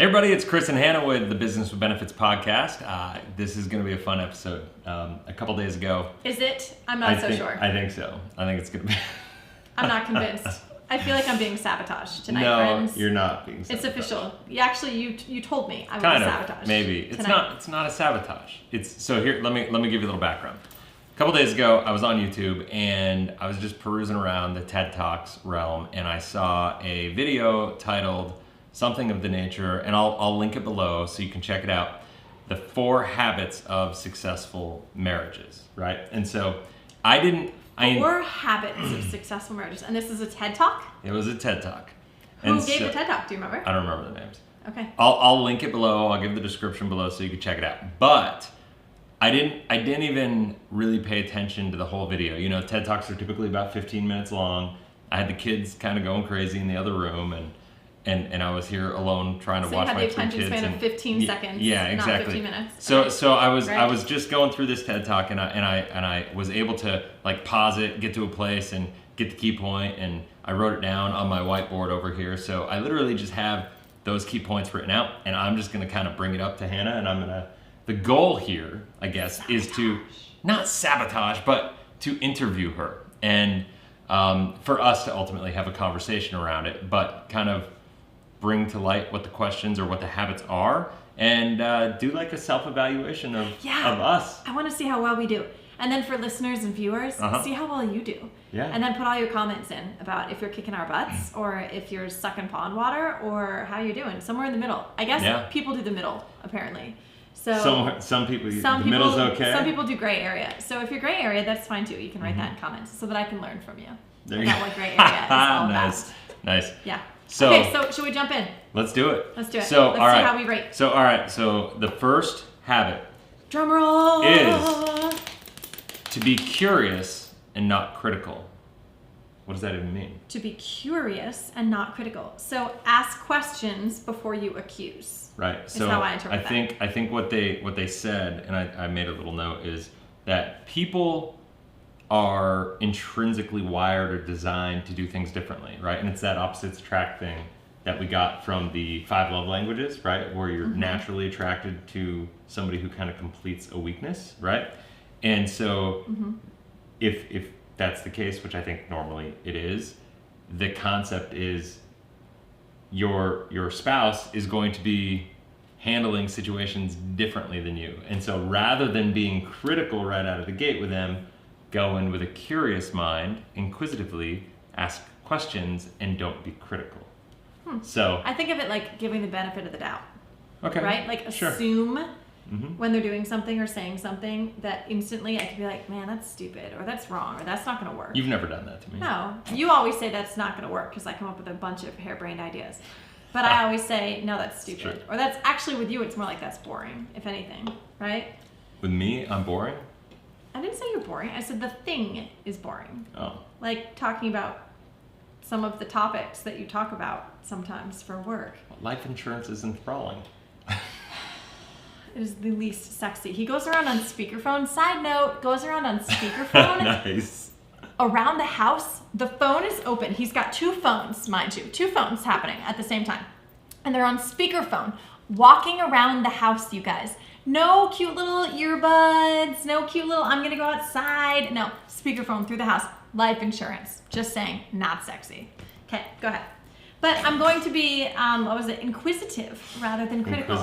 Hey everybody, it's Chris and Hannah with the Business with Benefits podcast. This is going to be a fun episode. A couple days ago. Is it? I'm not sure. I think so. I think it's going to be. I'm not convinced. I feel like I'm being sabotaged tonight, no, friends. You're not being sabotaged. It's official. You told me I was kind of sabotaged. Maybe tonight. It's not a sabotage. Here. Let me give you a little background. A couple days ago, I was on YouTube and I was just perusing around the TED Talks realm, and I saw a video titled something of the nature, and I'll link it below so you can check it out. The 4 habits of successful marriages, right? And so I didn't. 4 habits of successful marriages, and this is a TED Talk. It was a TED Talk. Who gave the TED Talk? Do you remember? I don't remember the names. Okay. I'll link it below. I'll give the description below so you can check it out. But I didn't even really pay attention to the whole video. You know, TED Talks are typically about 15 minutes long. I had the kids kind of going crazy in the other room, and I was here alone trying to watch my 3 kids. So you had the attention span of 15 seconds, yeah, exactly. not 15 minutes. So I was right. I was just going through this TED Talk, and I was able to like pause it, get to a place, and get the key point, and I wrote it down on my whiteboard over here. So I literally just have those key points written out, and I'm just gonna kind of bring it up to Hannah, and the goal here, I guess, is to not sabotage, but to interview her, and for us to ultimately have a conversation around it, but kind of bring to light what the questions or what the habits are, and do like a self-evaluation of us. I want to see how well we do. And then for listeners and viewers, see how well you do. Yeah. And then put all your comments in about if you're kicking our butts or if you're sucking pond water or how you're doing. Somewhere in the middle. I guess people do the middle, apparently. So some people middle's okay. Some people do gray area. So if you're gray area, that's fine too. You can write that in comments so that I can learn from you. About what gray area is all about. Nice. Yeah. So, okay, so should we jump in? Let's do it. Let's do it. So, let's all see right. how we rate. So, all right. So, the first habit drum roll is to be curious and not critical. What does that even mean? To be curious and not critical. So, ask questions before you accuse. Right. So, is how I interpret that. I think what they said, and I made a little note, is that people are intrinsically wired or designed to do things differently, right? And it's that opposites attract thing that we got from the 5 love languages, right? Where you're naturally attracted to somebody who kind of completes a weakness, right? And so if that's the case, which I think normally it is, the concept is your spouse is going to be handling situations differently than you. And so rather than being critical right out of the gate with them, go in with a curious mind, inquisitively ask questions, and don't be critical. So I think of it like giving the benefit of the doubt. Okay. Right? Like assume when they're doing something or saying something that instantly I could be like, man, that's stupid, or that's wrong, or that's not going to work. You've never done that to me. No. You always say that's not going to work because I come up with a bunch of harebrained ideas. But I always say, no, that's stupid. Or that's actually with you, it's more like that's boring, if anything. Right? With me, I'm boring? I didn't say you're boring. I said the thing is boring. Oh. Like talking about some of the topics that you talk about sometimes for work. Life insurance is enthralling. It is the least sexy. He goes around on speakerphone. Side note, goes around on speakerphone. Nice. Around the house, the phone is open. He's got 2 phones, mind you. 2 phones happening at the same time. And they're on speakerphone, walking around the house, you guys. No cute little earbuds, no cute little, I'm gonna go outside. No, speakerphone through the house. Life insurance. Just saying, not sexy. Okay, go ahead. But I'm going to be, inquisitive rather than critical.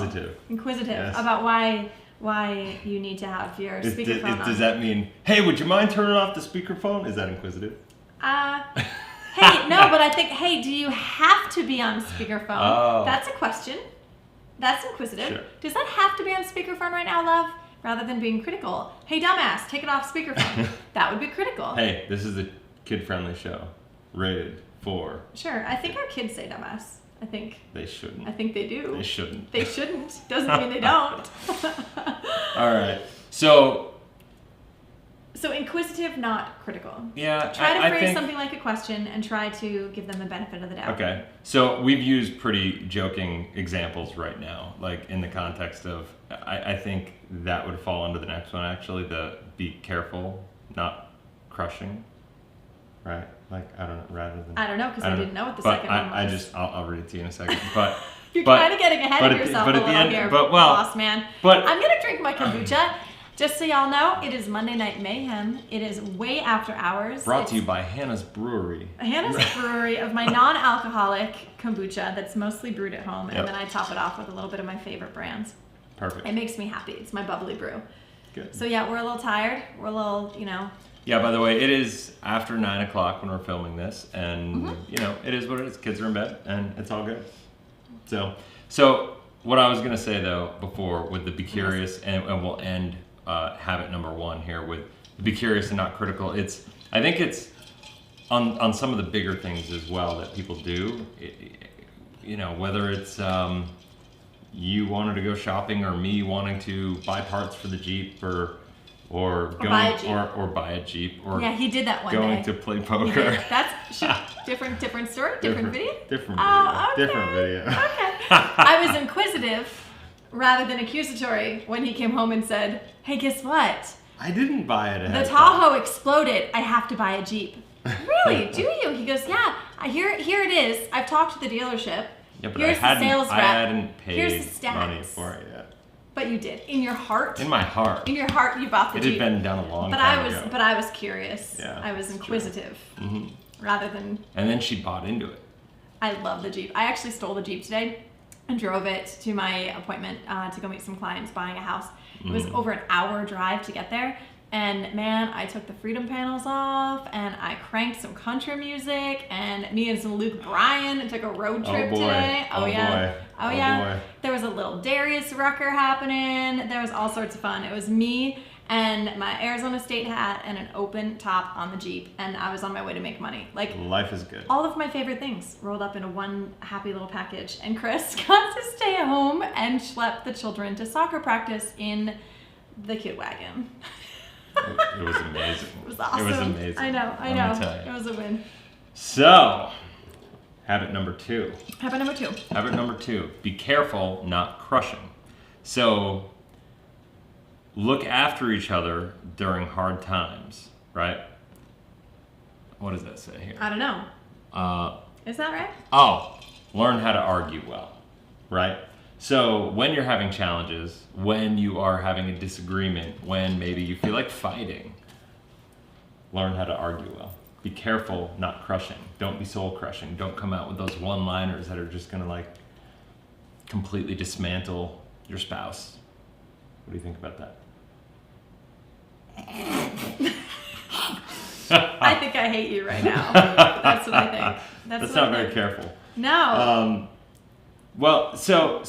Inquisitive Yes. About why you need to have your speakerphone on. Does that mean, hey, would you mind turning off the speakerphone? Is that inquisitive? Hey, no, but I think, hey, do you have to be on speakerphone? Oh. That's a question. That's inquisitive. Sure. Does that have to be on speakerphone right now, love? Rather than being critical. Hey, dumbass, take it off speakerphone. That would be critical. Hey, this is a kid-friendly show. Rated for... Sure. I think our kids say dumbass. I think. They shouldn't. I think they do. They shouldn't. They shouldn't. Doesn't mean they don't. All right. So inquisitive, not critical. Yeah. Try to I phrase think... something like a question and try to give them the benefit of the doubt. Okay. So we've used pretty joking examples right now, like in the context of, I think that would fall under the next one, actually, the be careful, not crushing, right? Like, I don't know, rather than... I don't know, because I didn't know what the second one was. I'll read it to you in a second. But You're But- kind of getting ahead of yourself a little here, boss man. but- I'm going to drink my kombucha. Just so y'all know, it is Monday Night Mayhem. It is way after hours. Brought to you by Hannah's Brewery. Hannah's Brewery of my non-alcoholic kombucha that's mostly brewed at home, Yep. and then I top it off with a little bit of my favorite brands. Perfect. It makes me happy. It's my bubbly brew. Good. So yeah, we're a little tired. We're a little, Yeah, by the way, it is after 9 o'clock when we're filming this, and Mm-hmm. it is what it is. Kids are in bed, and it's all good. So what I was gonna say though before with the be curious, and we'll end habit number 1 here with be curious and not critical. I think it's on some of the bigger things as well that people do. Whether it's you wanted to go shopping or me wanting to buy parts for the Jeep or buy a Jeep. or buy a Jeep or yeah, he did that one going day. to play He poker. did. That's different story, different video. Different video. Oh, okay. Different video. Okay. I was inquisitive rather than accusatory when he came home and said, "Hey, guess what? I didn't buy it ahead The of time. Tahoe exploded. I have to buy a Jeep." Really? Do you? He goes, "Yeah. Here it is. I've talked to the dealership. Yeah, but Here's the sales rep. I hadn't paid Here's the money stats." for it yet. But you did. In your heart. In my heart. In your heart, you bought the It Jeep. had been done a long But time ago. I was curious. Yeah, I was it's inquisitive Hmm. rather than. And then she bought into it. I love the Jeep. I actually stole the Jeep today and drove it to my appointment to go meet some clients buying a house. It was over an hour drive to get there. And man, I took the freedom panels off and I cranked some country music and me and some Luke Bryan took a road trip boy. today. Oh, yeah. boy. Oh Oh, yeah. boy. There was a little Darius Rucker happening. There was all sorts of fun. It was me and my Arizona State hat and an open top on the Jeep, and I was on my way to make money. Like Life is good. all of my favorite things rolled up into one happy little package. And Chris got to stay home and schlep the children to soccer practice in the kid wagon. It was amazing. It was awesome. It was amazing. I know. Let me tell you. It was a win. So, habit number 2. Habit number 2. Habit number 2, be careful not crushing. So, look after each other during hard times, right? What does that say here? I don't know. Is that right? Learn how to argue well, right? So when you're having challenges, when you are having a disagreement, when maybe you feel like fighting, learn how to argue well. Be careful not crushing. Don't be soul crushing. Don't come out with those one-liners that are just gonna completely dismantle your spouse. What do you think about that? I think I hate you right now. That's what I think. That's what not I very think. careful. No. Well, so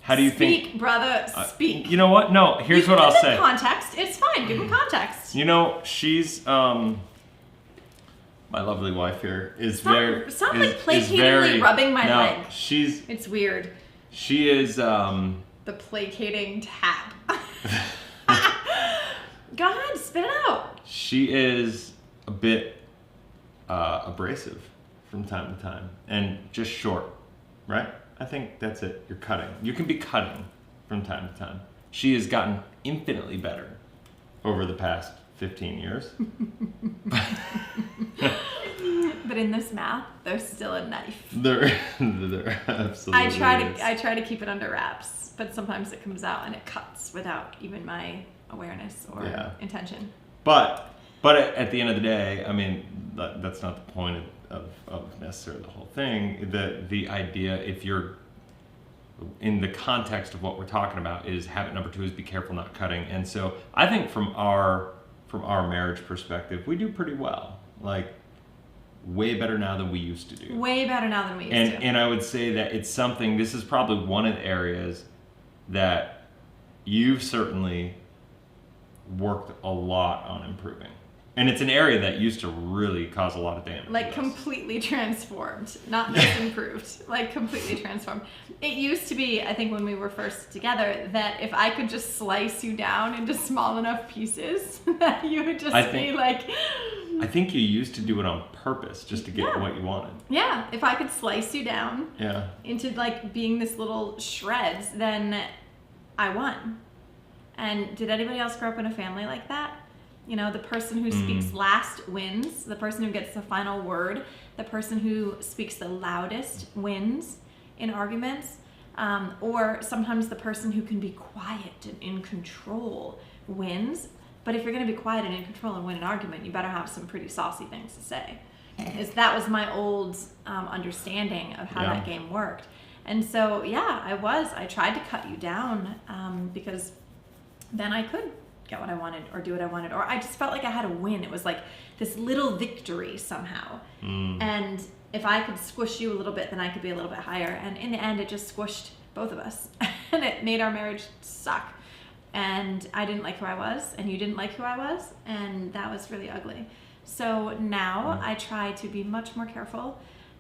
how do you think? Speak, brother. Speak. You know what? No, here's what I'll Give say. them context. It's fine. Give them context. She's my lovely wife here is very Stop is placatingly very, rubbing my no, leg. It's weird. she is The placating tap. Go ahead, spit it out. she is a bit abrasive from time to time and just short, right? I think that's it. You're cutting. You can be cutting from time to time. She has gotten infinitely better over the past 15 years. But in this math, there's still a knife. There absolutely I try to keep it under wraps, but sometimes it comes out and it cuts without even my awareness or intention. But at the end of the day, I mean, that's not the point of necessarily the whole thing. The idea, if you're in the context of what we're talking about, is habit number 2 is be careful not cutting. And so I think from our marriage perspective, we do pretty well. Like way better now than we used to do. Way better now than we used to. And I would say that it's something. This is probably one of the areas that you've certainly worked a lot on improving. And it's an area that used to really cause a lot of damage. Like completely transformed, not just improved, like completely transformed. It used to be, I think when we were first together, that if I could just slice you down into small enough pieces, that you would just be like... I think you used to do it on purpose just to get what you wanted. Yeah, if I could slice you down Yeah. into like being this little shreds, then I won. And did anybody else grow up in a family like that? You know, the person who speaks last wins. The person who gets the final word. The person who speaks the loudest wins. in arguments. Or sometimes the person who can be quiet and in control wins. But if you're going to be quiet and in control and win an argument, you better have some pretty saucy things to say. That was my old understanding of how that game worked. And so, yeah, I tried to cut you down because then I could get what I wanted or do what I wanted. Or I just felt like I had a win. It was like this little victory somehow. And if I could squish you a little bit, then I could be a little bit higher. And in the end, it just squished both of us. And it made our marriage suck. And I didn't like who I was, and you didn't like who I was. And that was really ugly. So now I try to be much more careful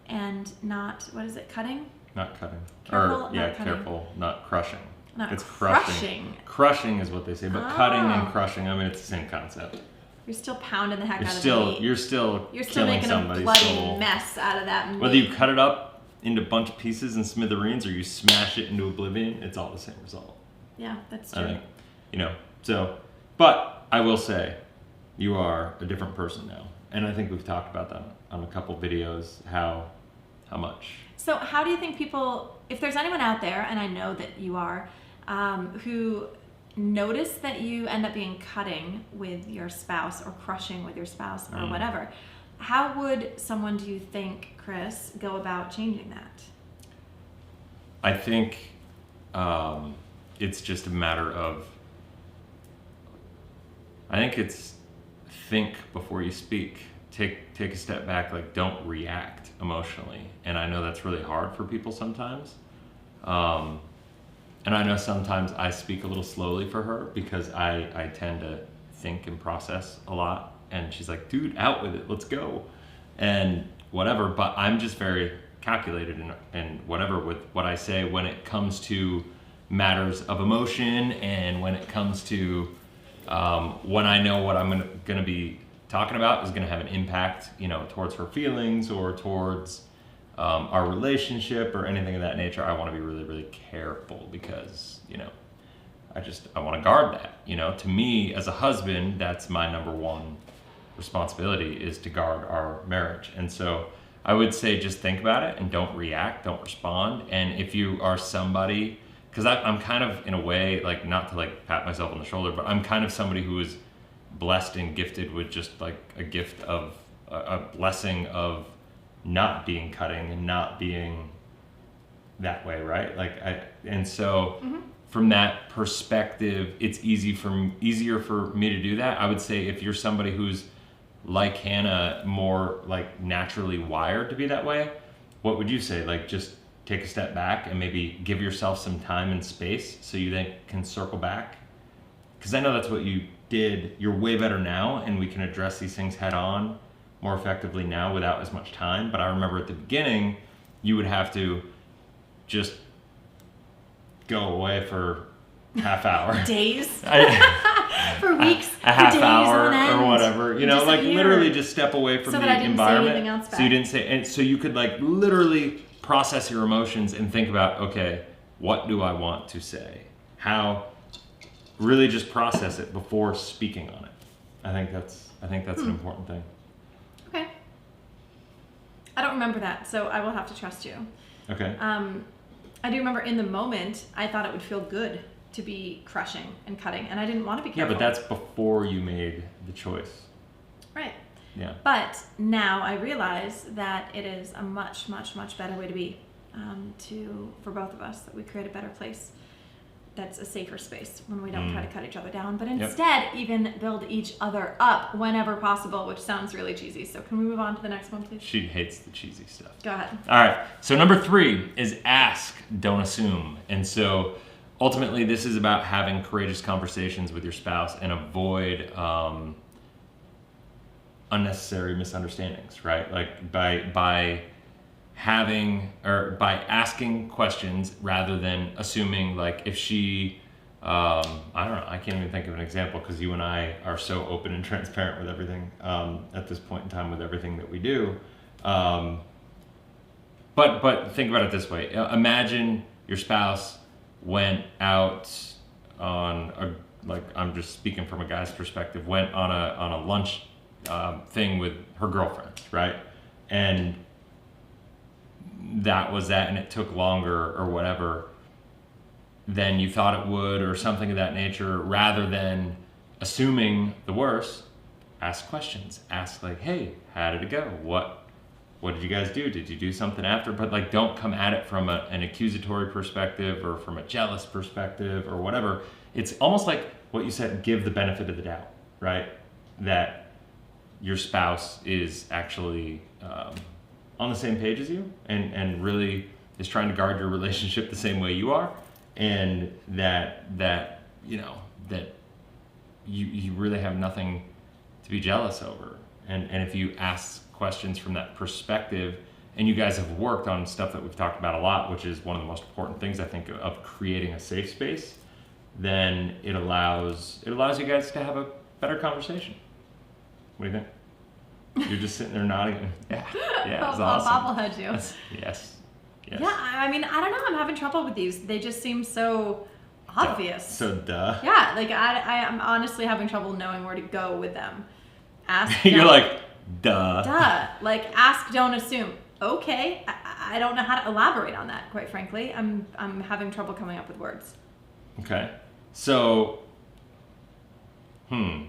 and not, what is it, cutting? Not cutting. Careful, Or, yeah, not cutting. careful, not crushing. Not It's crushing. Crushing is what they say, but cutting Oh. and crushing, I mean, it's the same concept. You're still pounding the heck You're out of still, meat. you're still You're still killing making a somebody's bloody soul. mess out of that meat. Whether you cut it up into a bunch of pieces and smithereens or you smash it into oblivion, it's all the same result. Yeah, that's I true. think, so, but I will say, you are a different person now. And I think we've talked about that on a couple videos, how much. So how do you think people, if there's anyone out there, and I know that you are, who notice that you end up being cutting with your spouse or crushing with your spouse or whatever, how would someone, do you think, Chris, go about changing that? I think it's just a matter of, I think it's think before you speak. Take a step back, like don't react emotionally. And I know that's really hard for people sometimes. And I know sometimes I speak a little slowly for her because I tend to think and process a lot. And she's like, dude, out with it, let's go. And whatever, but I'm just very calculated and whatever with what I say when it comes to matters of emotion and when it comes to when I know what I'm gonna be talking about is gonna have an impact, towards her feelings or towards our relationship or anything of that nature. I want to be really, really careful because, I want to guard that. To me, as a husband, that's my number one responsibility is to guard our marriage. And so I would say just think about it and don't react, don't respond. And if you are somebody, because I'm kind of in a way, like not to like pat myself on the shoulder, but I'm kind of somebody who is blessed and gifted with just like a gift of a blessing of not being cutting and not being that way, right? From that perspective, it's easier for me to do that. I would say if you're somebody who's like Hannah, more like naturally wired to be that way, what would you say? Like just take a step back and maybe give yourself some time and space so you then can circle back? Because I know that's what you did. You're way better now and we can address these things head on more effectively now without as much time. But I remember at the beginning, you would have to just go away for half hour. Days? For weeks, a half for days hour on end. or whatever. Like literally just step away from so the that I didn't environment. Say anything else back. So you didn't say, and so you could like literally process your emotions and think about, okay, what do I want to say? How really just process it before speaking on it. I think that's an important thing. Okay. I don't remember that, so I will have to trust you. Okay. I do remember in the moment, I thought it would feel good to be crushing and cutting, and I didn't want to be careful. Yeah, but that's before you made the choice. Right. Yeah. But now I realize that it is a much, much, much better way to be, for both of us, that we create a better place that's a safer space when we don't try to cut each other down, but instead even build each other up whenever possible, which sounds really cheesy. So can we move on to the next one, please? She hates the cheesy stuff. Go ahead. All right. So number 3 is ask, don't assume. And so ultimately this is about having courageous conversations with your spouse and avoid unnecessary misunderstandings, right? Like by having or by asking questions rather than assuming. Like if she I don't know, I can't even think of an example because you and I are so open and transparent with everything at this point in time with everything that we do, but think about it this way. Imagine your spouse went out on I'm just speaking from a guy's perspective, went on a lunch thing with her girlfriends, right? And that was that and it took longer or whatever than you thought it would or something of that nature, rather than assuming the worst, ask questions. Ask like, hey, how did it go? What did you guys do? Did you do something after? But like, don't come at it from an accusatory perspective or from a jealous perspective or whatever. It's almost like what you said, give the benefit of the doubt, right? That your spouse is actually on the same page as you and really is trying to guard your relationship the same way you are. And that you really have nothing to be jealous over. And if you ask questions from that perspective, and you guys have worked on stuff that we've talked about a lot, which is one of the most important things I think of creating a safe space, then it allows you guys to have a better conversation. What do you think? You're just sitting there nodding. Yeah, it's awesome. I'll bobblehead you. Yes. Yeah, I mean, I don't know. I'm having trouble with these. They just seem so obvious. So duh. Yeah, like I'm honestly having trouble knowing where to go with them. Ask. You're like, duh. Duh. Like, ask, don't assume. Okay, I don't know how to elaborate on that. Quite frankly, I'm having trouble coming up with words. Okay, so, I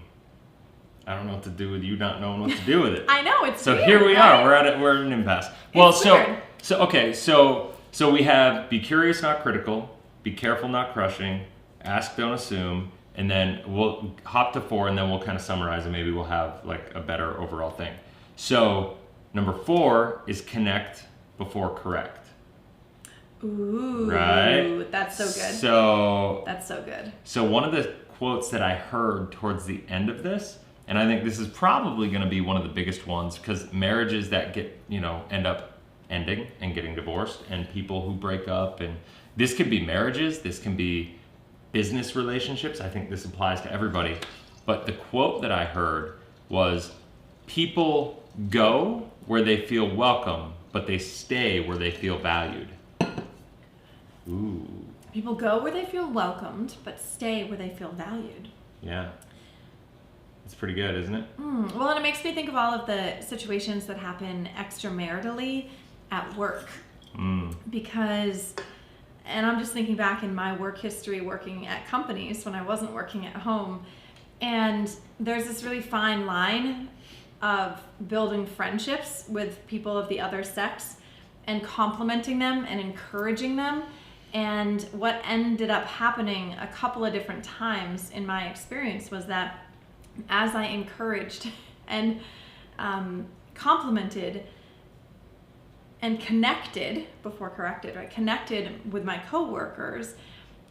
don't know what to do with you not knowing what to do with it. I know, it's so weird, here we right? are. We're at an impasse. Well, it's weird. So we have be curious, not critical. Be careful, not crushing. Ask, don't assume. And then we'll hop to 4, and then we'll kind of summarize, and maybe we'll have like a better overall thing. So number 4 is connect before correct. Ooh, right? That's so good. That's so good. So one of the quotes that I heard towards the end of this, and I think this is probably going to be one of the biggest ones, because marriages that get, end up ending and getting divorced, and people who break up, and this could be marriages, this can be business relationships. I think this applies to everybody. But the quote that I heard was, people go where they feel welcome, but they stay where they feel valued. Ooh. People go where they feel welcomed, but stay where they feel valued. Yeah. It's pretty good, isn't it? Well, and it makes me think of all of the situations that happen extramaritally at work. Because, and I'm just thinking back in my work history working at companies when I wasn't working at home, and there's this really fine line of building friendships with people of the other sex and complimenting them and encouraging them. And what ended up happening a couple of different times in my experience was that as I encouraged and complimented and connected, before corrected, right? Connected with my coworkers,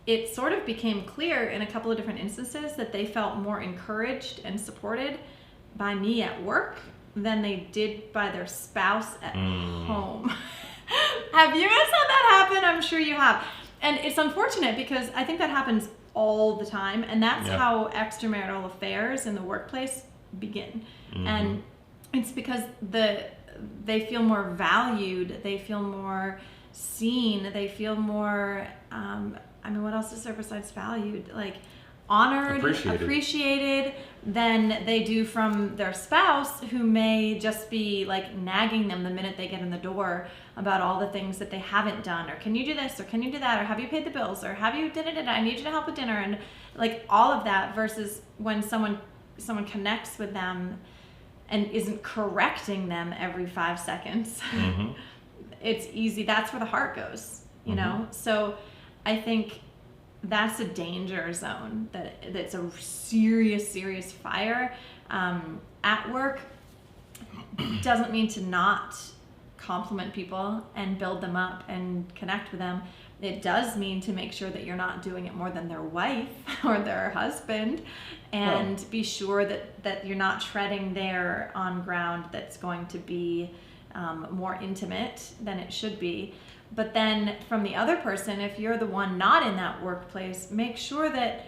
it sort of became clear in a couple of different instances that they felt more encouraged and supported by me at work than they did by their spouse at home. Have you guys had that happen? I'm sure you have. And it's unfortunate because I think that happens all the time, and that's how extramarital affairs in the workplace begin. And it's because they feel more valued, they feel more seen, they feel more, what else is there besides valued? Like honored, appreciated than they do from their spouse, who may just be like nagging them the minute they get in the door about all the things that they haven't done, or can you do this, or can you do that, or have you paid the bills, or have you I need you to help with dinner, and like all of that, versus when someone connects with them and isn't correcting them every 5 seconds. It's easy. That's where the heart goes, you know? So I think that's a danger zone, that's a serious fire. At work doesn't mean to not compliment people and build them up and connect with them. It does mean to make sure that you're not doing it more than their wife or their husband, and be sure that you're not treading there on ground that's going to be more intimate than it should be. But then from the other person, if you're the one not in that workplace, make sure that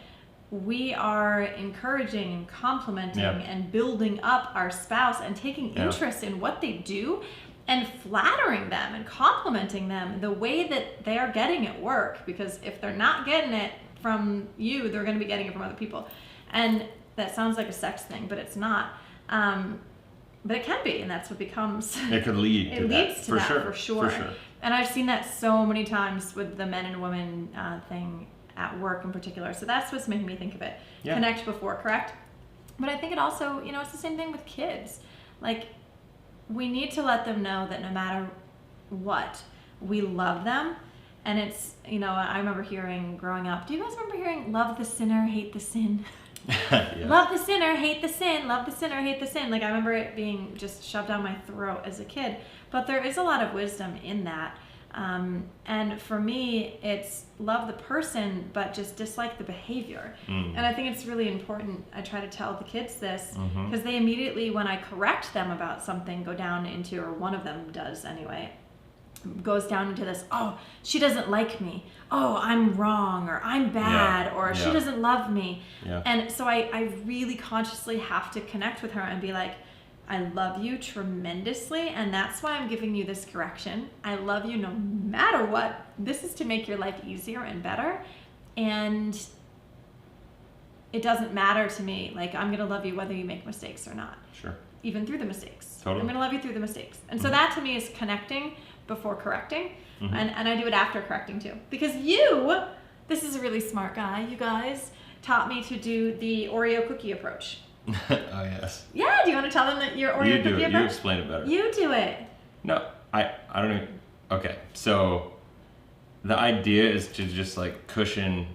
we are encouraging and complimenting and building up our spouse and taking interest in what they do, and flattering them and complimenting them the way that they are getting at work. Because if they're not getting it from you, they're going to be getting it from other people. And that sounds like a sex thing, but it's not. But it can be, and that's what becomes. It could lead to that. It leads to that, for sure. And I've seen that so many times with the men and women thing at work in particular. So that's what's making me think of it. Yeah. Connect before correct. But I think it also, it's the same thing with kids. Like, we need to let them know that no matter what, we love them. And it's, I remember hearing growing up, do you guys remember hearing, love the sinner, hate the sin? Yeah. Love the sinner, hate the sin. Love the sinner, hate the sin. Like, I remember it being just shoved down my throat as a kid. But there is a lot of wisdom in that. And for me, it's love the person, but just dislike the behavior. And I think it's really important. I try to tell the kids this because they immediately, when I correct them about something, go down into, or one of them does anyway, goes down into this, oh, she doesn't like me. Oh, I'm wrong, or I'm bad, or she doesn't love me. Yeah. And so I really consciously have to connect with her and be like, I love you tremendously, and that's why I'm giving you this correction. I love you no matter what. This is to make your life easier and better. And it doesn't matter to me. Like, I'm going to love you whether you make mistakes or not. Sure. Even through the mistakes. Totally. I'm going to love you through the mistakes. And so that to me is connecting before correcting. And I do it after correcting too. Because this is a really smart guy, you guys, taught me to do the Oreo cookie approach. Oh, yes. Yeah, do you want to tell them that your Oreo You cookie do it. approach? You explain it better. You do it. No, I don't even. Okay, so the idea is to just like cushion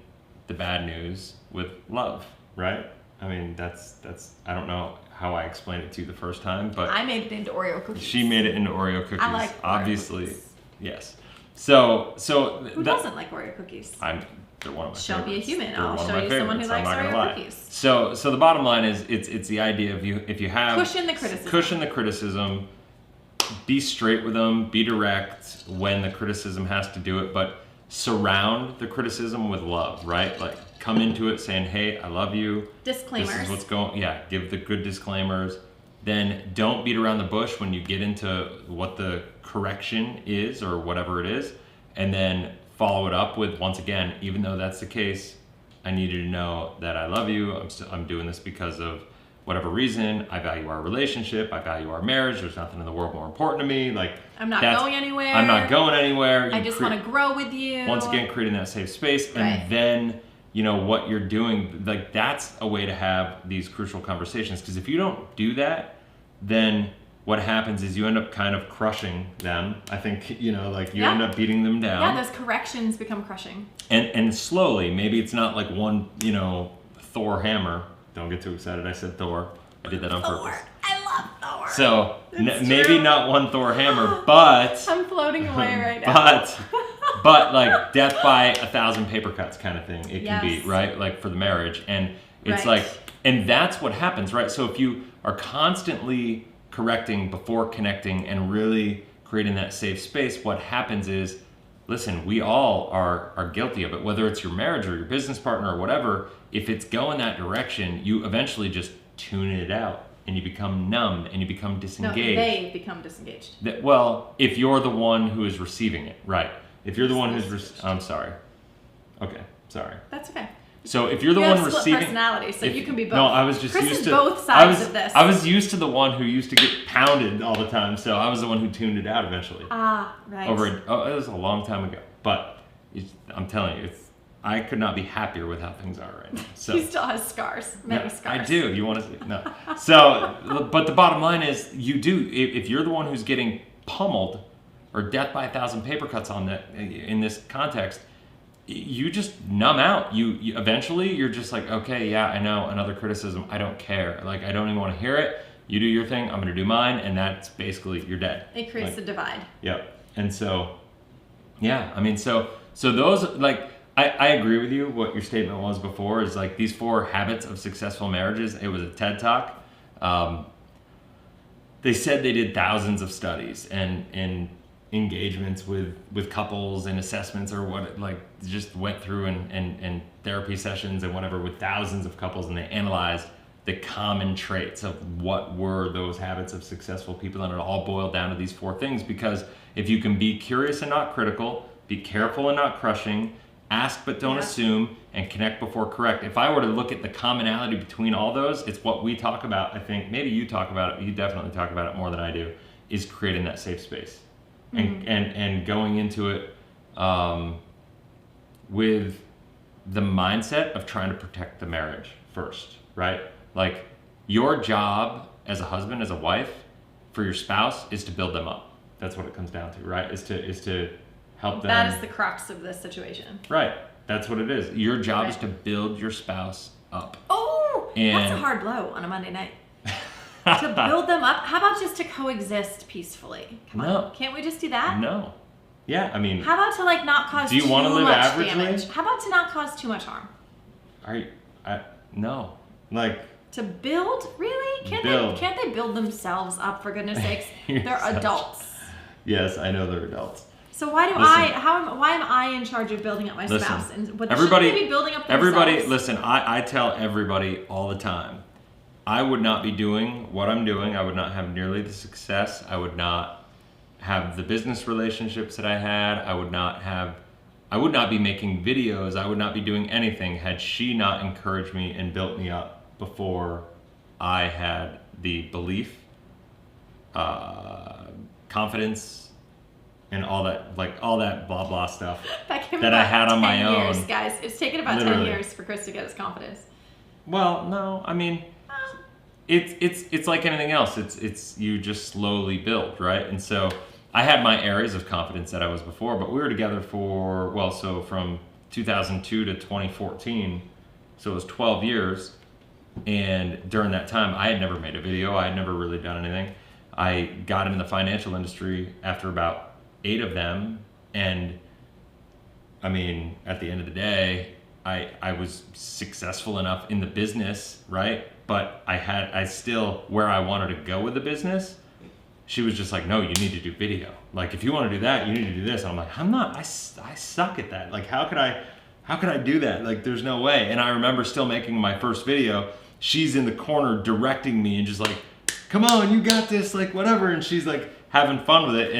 the bad news with love, right? I mean, that's. I don't know how I explained it to you the first time, but I made it into Oreo cookies. she made it into Oreo cookies. I like Oreo obviously, cookies. Yes. So who doesn't like Oreo cookies? They're one of my Show favorites. me a human. They're I'll one of show my you someone who favorites, likes I'm not gonna Oreo lie. cookies. So the bottom line is it's the idea of if you have Cushion the criticism. be straight with them, be direct when the criticism has to do it, but surround the criticism with love, right? Like, come into it saying, hey, I love you. Disclaimers. This is what's going, give the good disclaimers. Then don't beat around the bush when you get into what the correction is or whatever it is, and then follow it up with, once again, even though that's the case, I need you to know that I love you. I'm doing this because of whatever reason. I value our relationship. I value our marriage. There's nothing in the world more important to me. Like, I'm not going anywhere. I'm not going anywhere. I just want to grow with you. Once again, creating that safe space. And Right. then, what you're doing, like, that's a way to have these crucial conversations. Because if you don't do that, then what happens is you end up kind of crushing them. I think, you end up beating them down. Yeah, those corrections become crushing. And slowly, maybe it's not like one, Thor hammer. Don't get too excited. I said Thor. I did that on purpose. I love Thor. So maybe true. not one Thor hammer, but I'm floating away right now. but like death by 1,000 paper cuts kind of thing. It can be, Yes. right? Like for the marriage. And it's Right. and that's what happens, right? So if you are constantly correcting before connecting and really creating that safe space, what happens is, listen, we all are guilty of it, whether it's your marriage or your business partner or whatever. If it's going that direction, you eventually just tune it out and you become numb and you become No, disengaged. they become disengaged. Well, if you're the one who is receiving it, right? If you're the one who's, I'm sorry. Okay, sorry. That's okay. So if you're the You one have split receiving, personality, so you can be both. No, I was just Chris used is to both sides of this. I was used to the one who used to get pounded all the time, so I was the one who tuned it out eventually. Ah, right. It was a long time ago, but I'm telling you, I could not be happier with how things are right now. So He still has scars, many scars. I do. You want to see? No. So, but the bottom line is, you do. If you're the one who's getting pummeled, or death by 1,000 paper cuts on that in this context, you just numb out. You eventually you're just like, okay, yeah, I know, another criticism. I don't care. Like, I don't even want to hear it. You do your thing. I'm going to do mine, and that's basically you're dead. It creates a divide. Yep. And so, yeah, I mean, so those, like, I agree with you. What your statement was before is like these 4 habits of successful marriages. It was a TED Talk. They said they did thousands of studies and engagements with couples and assessments or what, like, just went through and therapy sessions and whatever with thousands of couples, and they analyzed the common traits of what were those habits of successful people, and it all boiled down to these 4 things. Because if you can be curious and not critical, be careful and not crushing, ask but don't assume, and connect before correct. If I were to look at the commonality between all those, it's what we talk about. I think maybe you talk about it, you definitely talk about it more than I do, is creating that safe space. and going into it with the mindset of trying to protect the marriage first, right? Like, your job as a husband, as a wife, for your spouse is to build them up. That's what it comes down to, right? Is to help them. That is the crux of this situation. Right. That's what it is. Your job is to build your spouse up. Oh, that's a hard blow on a Monday night. To build them up. How about just to coexist peacefully? Come on. Can't we just do that? No. Yeah, I mean. How about to like not cause do you too want to live much averagely? damage? How about to not cause too much harm? No. Like. To build? Really? Can't they build themselves up, for goodness sakes? They're adults. Yes, I know they're adults. So why am I in charge of building up my spouse? And everybody, shouldn't they be building up themselves? Everybody, listen, I tell everybody all the time, I would not be doing what I'm doing. I would not have nearly the success. I would not have the business relationships that I had. I would not be making videos. I would not be doing anything had she not encouraged me and built me up before I had the belief, confidence, and all that blah blah stuff that I had on my own. Years, guys. It's taken about 10 years for Chris to get his confidence. Well, no, I mean, it's like anything else. It's you just slowly build, right? And so I had my areas of confidence that I was before, but we were together so from 2002 to 2014, so it was 12 years. And during that time, I had never made a video. I had never really done anything. I got into the financial industry after about 8 of them, and I mean, at the end of the day, I was successful enough in the business, right? But I still, where I wanted to go with the business, she was just like, no, you need to do video. Like, if you want to do that, you need to do this. And I'm like, I suck at that. Like, how could I do that? Like, there's no way. And I remember still making my first video. She's in the corner directing me and just like, come on, you got this, like, whatever. And she's like having fun with it.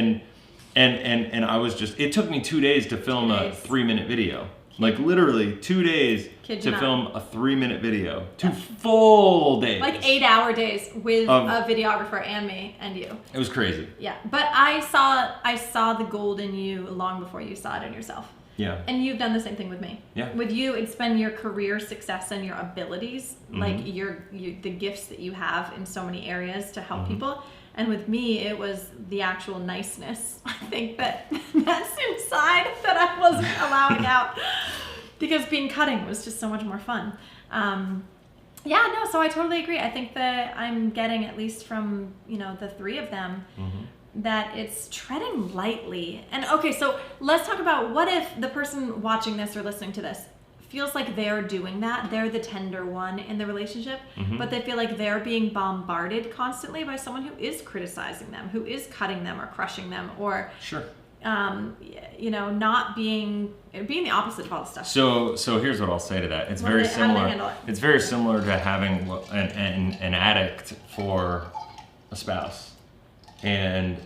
And I was just, it took me 2 days to film a 3-minute video. Like, literally 2 days to film a 3-minute video. 2 full days. Like 8-hour days with a videographer and me and you. It was crazy. Yeah, but I saw the gold in you long before you saw it in yourself. Yeah. And you've done the same thing with me. Yeah. With you, it's been your career success and your abilities, like the gifts that you have in so many areas to help people. And with me, it was the actual niceness, I think, that's inside that I wasn't allowing out, because being cutting was just so much more fun. So I totally agree. I think that I'm getting, at least from, the 3 of them, that it's treading lightly. And okay, so let's talk about, what if the person watching this or listening to this feels like they're doing that, they're the tender one in the relationship, but they feel like they're being bombarded constantly by someone who is criticizing them, who is cutting them or crushing them, or not being the opposite of all this stuff. So here's what I'll say to that. It's very similar. It's very similar to having an addict for a spouse. And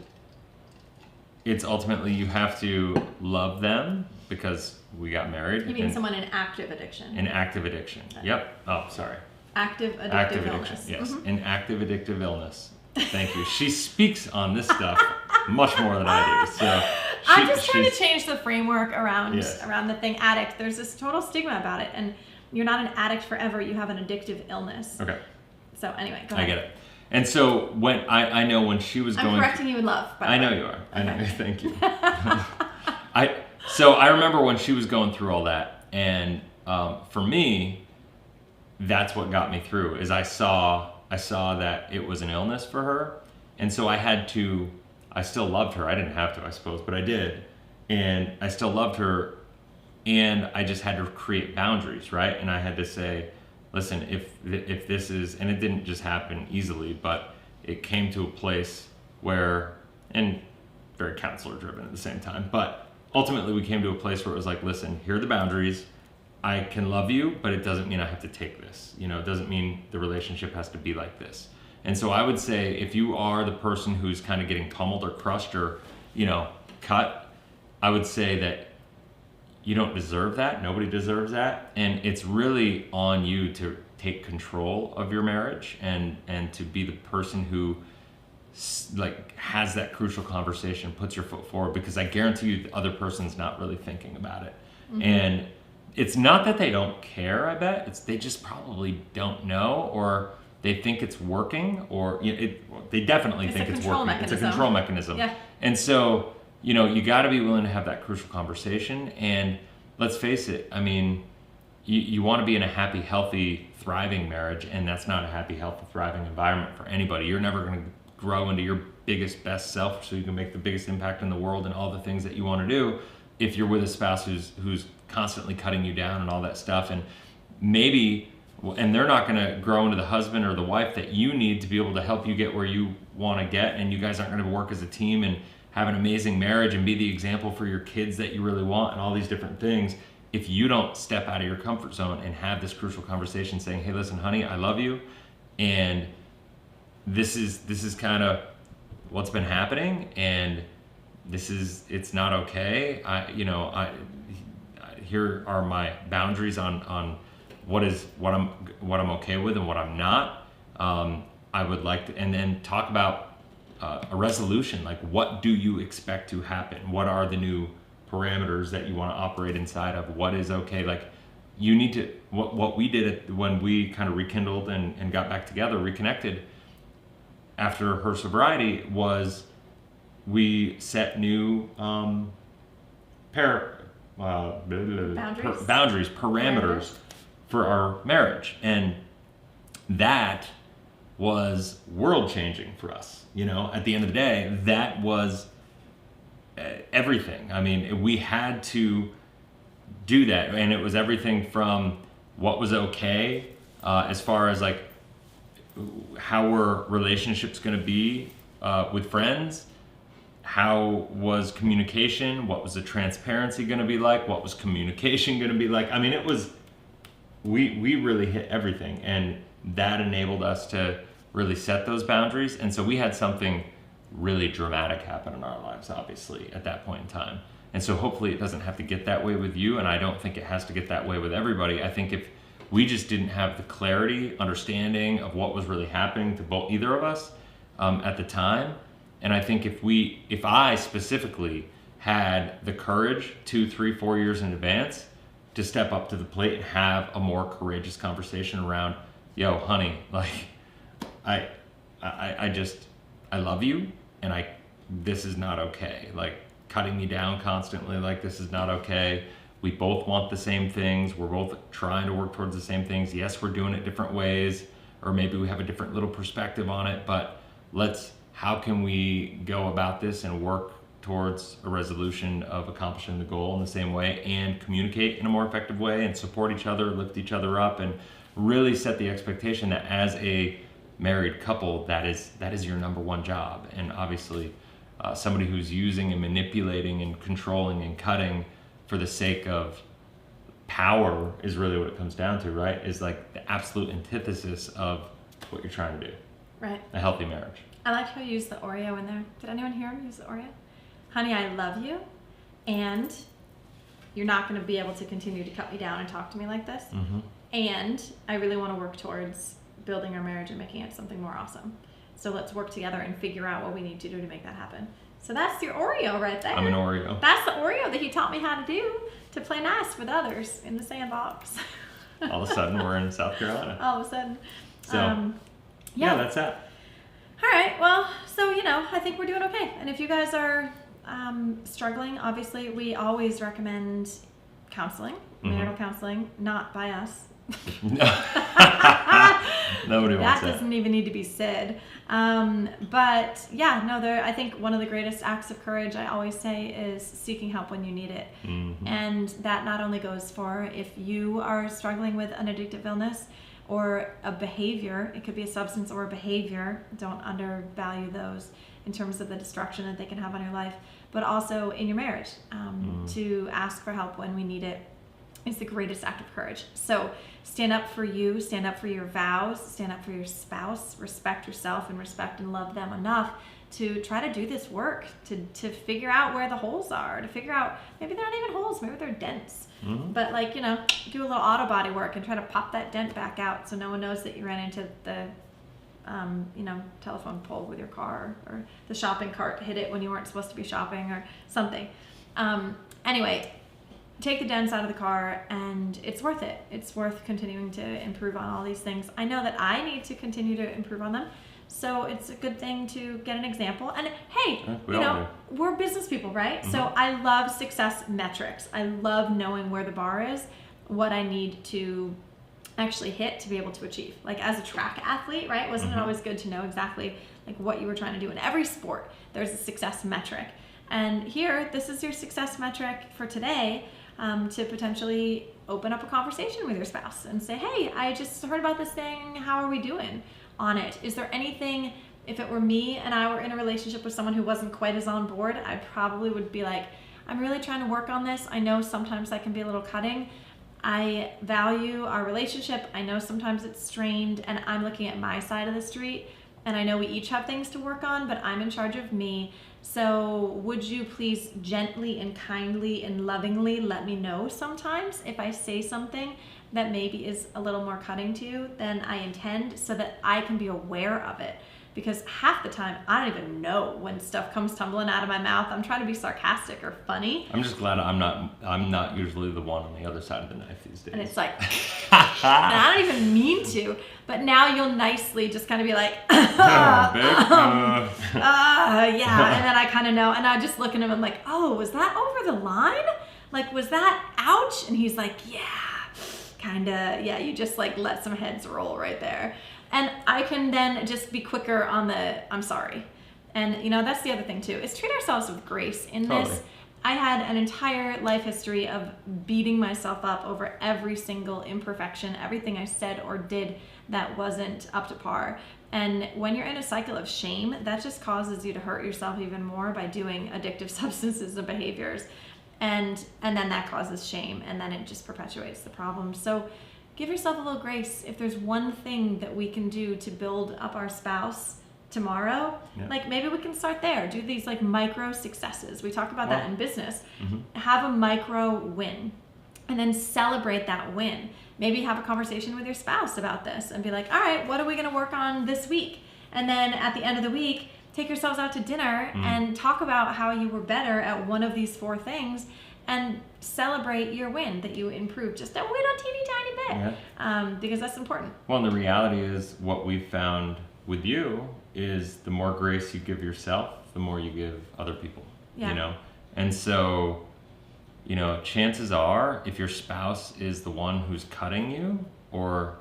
it's ultimately, you have to love them because we got married. You mean someone in active addiction? In active addiction. Okay. Yep. Oh, sorry. Active addictive illness. Yes. In active addictive illness. Thank you. She speaks on this stuff much more than I do. So I'm just trying to change the framework around the thing addict. There's this total stigma about it, and you're not an addict forever. You have an addictive illness. Okay. So anyway, go ahead. I get it. And so when I know when she was going, I'm correcting you in love. I know you are. I know. Thank you. So I remember when she was going through all that, and for me, that's what got me through. Is I saw that it was an illness for her, and so I still loved her. I didn't have to, I suppose, but I did, and I still loved her, and I just had to create boundaries, right? And I had to say, listen, if this is, and it didn't just happen easily, but it came to a place where, and very counselor driven at the same time, but ultimately we came to a place where it was like, listen, here are the boundaries. I can love you, but it doesn't mean I have to take this. It doesn't mean the relationship has to be like this. And so I would say, if you are the person who's kind of getting pummeled or crushed or, cut, I would say that you don't deserve that. Nobody deserves that. And it's really on you to take control of your marriage and to be the person who has that crucial conversation, puts your foot forward, because I guarantee you the other person's not really thinking about it. And it's not that they don't care, I bet. It's they just probably don't know, or they think it's working, or they definitely think it's working. It's a control mechanism. Yeah. And so, you got to be willing to have that crucial conversation. And let's face it, I mean, you want to be in a happy, healthy, thriving marriage, and that's not a happy, healthy, thriving environment for anybody. You're never going to grow into your biggest, best self so you can make the biggest impact in the world and all the things that you want to do if you're with a spouse who's constantly cutting you down and all that stuff. And they're not going to grow into the husband or the wife that you need to be able to help you get where you want to get, and you guys aren't going to work as a team and have an amazing marriage and be the example for your kids that you really want and all these different things if you don't step out of your comfort zone and have this crucial conversation saying, hey, listen, honey, I love you, and this is kind of what's been happening, and it's not okay. Here are my boundaries on what I'm okay with and what I'm not. I would like to, and then talk about a resolution. Like, what do you expect to happen? What are the new parameters that you want to operate inside of? What is okay? Like, you need to, what we did when we kind of rekindled and got back together, reconnected after her sobriety, was we set new parameters for our marriage, and that was world changing for us. At the end of the day, that was everything. I mean, we had to do that, and it was everything from what was okay as far as like how were relationships going to be with friends, how was communication, what was the transparency going to be like, what was communication going to be like. I mean, it was, we really hit everything, and that enabled us to really set those boundaries. And so we had something really dramatic happen in our lives, obviously, at that point in time. And so hopefully it doesn't have to get that way with you, and I don't think it has to get that way with everybody. I think if we just didn't have the clarity, understanding of what was really happening to either of us at the time, and I think if I specifically had the courage 2, 3, 4 years in advance to step up to the plate and have a more courageous conversation around, yo, honey, like, I love you, and this is not okay. Like, cutting me down constantly, like, this is not okay. We both want the same things. We're both trying to work towards the same things. Yes, we're doing it different ways, or maybe we have a different little perspective on it, but how can we go about this and work towards a resolution of accomplishing the goal in the same way, and communicate in a more effective way, and support each other, lift each other up, and really set the expectation that as a married couple, that is your number one job. And obviously somebody who's using and manipulating and controlling and cutting for the sake of power is really what it comes down to, right? Is like the absolute antithesis of what you're trying to do. Right. A healthy marriage. I like how you used the Oreo in there. Did anyone hear him use the Oreo? Honey, I love you, and you're not going to be able to continue to cut me down and talk to me like this. Mm-hmm. And I really want to work towards building our marriage and making it something more awesome. So let's work together and figure out what we need to do to make that happen. So that's your Oreo right there. I'm an Oreo. That's the Oreo that he taught me how to do to play nice with others in the sandbox. All of a sudden, we're in South Carolina. All of a sudden. So, yeah, that's that. All right. Well, so, I think we're doing okay. And if you guys are struggling, obviously, we always recommend counseling, marital counseling, not by us. Nobody wants that. That doesn't even need to be said. But yeah, no, I think one of the greatest acts of courage, I always say, is seeking help when you need it. Mm-hmm. And that not only goes for if you are struggling with an addictive illness or a behavior, it could be a substance or a behavior. Don't undervalue those in terms of the destruction that they can have on your life, but also in your marriage, to ask for help when we need it is the greatest act of courage. So stand up for you, stand up for your vows, stand up for your spouse, respect yourself and respect and love them enough to try to do this work, to figure out where the holes are, to figure out, maybe they're not even holes, maybe they're dents. Mm-hmm. But do a little auto body work and try to pop that dent back out so no one knows that you ran into the telephone pole with your car, or the shopping cart hit it when you weren't supposed to be shopping or something. Anyway, take the dents out of the car, and it's worth it. It's worth continuing to improve on all these things. I know that I need to continue to improve on them. So it's a good thing to get an example. And hey, we're business people, right? Mm-hmm. So I love success metrics. I love knowing where the bar is, what I need to actually hit to be able to achieve. Like as a track athlete, right? Wasn't it always good to know exactly like what you were trying to do? In every sport, there's a success metric. And here, this is your success metric for today, to potentially open up a conversation with your spouse and say, hey, I just heard about this thing. How are we doing on it? Is there anything, if it were me and I were in a relationship with someone who wasn't quite as on board, I probably would be like, I'm really trying to work on this. I know sometimes that can be a little cutting. I value our relationship. I know sometimes it's strained, and I'm looking at my side of the street, and I know we each have things to work on, but I'm in charge of me. So would you please gently and kindly and lovingly let me know sometimes if I say something that maybe is a little more cutting to you than I intend, so that I can be aware of it. Because half the time, I don't even know when stuff comes tumbling out of my mouth. I'm trying to be sarcastic or funny. I'm just glad I'm not usually the one on the other side of the knife these days. And it's like, and I don't even mean to, but now you'll nicely just kind of be like, yeah. And then I kind of know, and I just look at him and I'm like, oh, was that over the line? Like, was that ouch? And he's like, yeah, kind of, yeah, you just like let some heads roll right there. And I can then just be quicker on the, I'm sorry. And that's the other thing too, is treat ourselves with grace in this. I had an entire life history of beating myself up over every single imperfection, everything I said or did that wasn't up to par. And when you're in a cycle of shame, that just causes you to hurt yourself even more by doing addictive substances and behaviors. And then that causes shame, and then it just perpetuates the problem. So give yourself a little grace. If there's one thing that we can do to build up our spouse tomorrow, like maybe we can start there. Do these like micro successes. We talked about that in business. Have a micro win, and then celebrate that win. Maybe have a conversation with your spouse about this and be like, all right, what are we going to work on this week? And then at the end of the week, take yourselves out to dinner and talk about how you were better at one of these 4 things, and celebrate your win that you improved just a little teeny tiny bit, because that's important. Well, and the reality is what we've found with you is the more grace you give yourself, the more you give other people, And so, chances are if your spouse is the one who's cutting you, or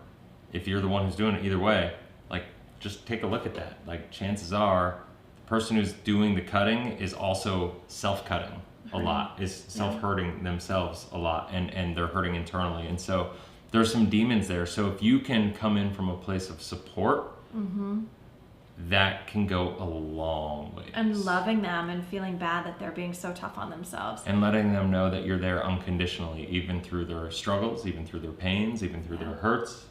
if you're the one who's doing it, either way, like just take a look at that. Like chances are the person who's doing the cutting is also self-cutting a lot, is self-hurting themselves a lot, and they're hurting internally. And so there's some demons there. So if you can come in from a place of support, that can go a long way. And loving them and feeling bad that they're being so tough on themselves. And letting them know that you're there unconditionally, even through their struggles, even through their pains, even through their hurts.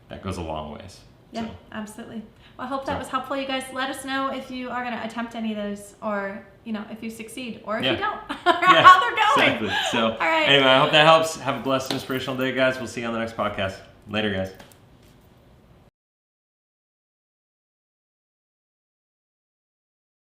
That goes a long ways. Yeah, absolutely. Well, I hope that was helpful. You guys, let us know if you are going to attempt any of those, or if you succeed, or if you don't, how they're going. Exactly. So, all right. Anyway, I hope that helps. Have a blessed, inspirational day, guys. We'll see you on the next podcast. Later, guys.